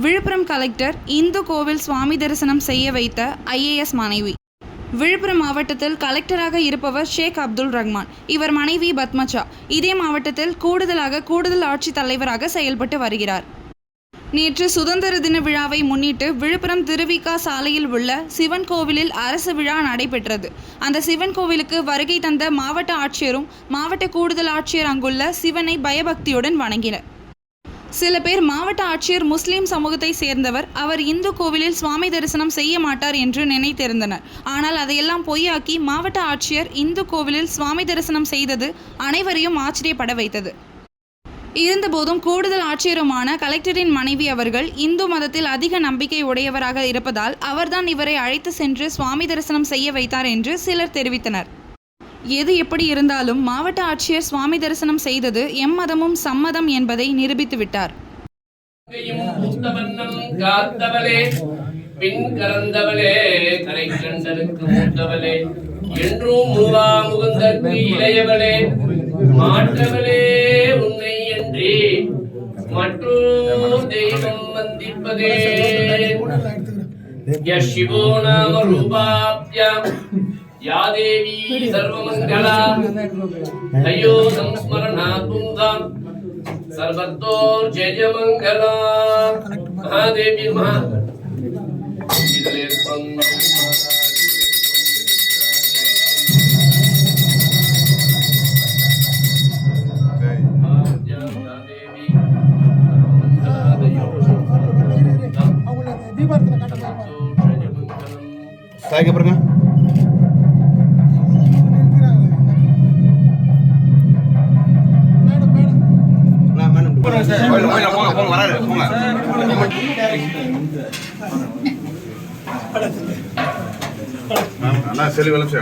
Villupuram collector Hindu கோவில் சுவாமி தரிசனம் செய்ய வைத்த IAS மனைவி. விழுப்புரம் மாவட்டத்தில் கலெக்டராக இருப்பவர் ஷேக் அப்துல் ரஹ்மான். இவர் மனைவி பத்மஜா இதே மாவட்டத்தில் கூடுதல் ஆட்சித் தலைவராக செயல்பட்டு வருகிறார். நேற்று சுதந்திர தின விழாவை முன்னிட்டு விழுப்புரம் திருவிக சாலையில் உள்ள சிவன் கோவிலில் அரசு விழா நடைபெற்றது. அந்த சிவன் கோவிலுக்கு வருகை தந்த மாவட்ட ஆட்சியரும் மாவட்ட கூடுதல் ஆட்சியர் அங்குள்ள சிவனை பயபக்தியுடன் வணங்கினர். சில பேர் மாவட்ட ஆட்சியர் முஸ்லிம் சமூகத்தை சேர்ந்தவர், அவர் இந்து கோவிலில் சுவாமி தரிசனம் செய்ய மாட்டார் என்று நினைத்திருந்தனர். ஆனால் அதையெல்லாம் பொய்யாக்கி மாவட்ட ஆட்சியர் இந்து கோவிலில் சுவாமி தரிசனம் செய்தது அனைவரையும் ஆச்சரியப்பட வைத்தது. இருந்தபோதும் கூடுதல் ஆட்சியருமான கலெக்டரின் மனைவி அவர்கள் இந்து மதத்தில் அதிக நம்பிக்கை உடையவராக இருப்பதால் அவர்தான் இவரை அழைத்து சென்று சுவாமி தரிசனம் செய்ய வைத்தார் என்று சிலர் தெரிவித்தனர். எது எப்படி இருந்தாலும் மாவட்ட ஆட்சியர் சுவாமி தரிசனம் செய்தது எம்மதமும் சம்மதம் என்பதை நிரூபித்து விட்டார். या देवी सर्वमंगला तयो संस्मरणात्पुंसां सर्वतोर्जयमंगला महादेवी नमः साइके पर ना செல்வி வளர்ச்சி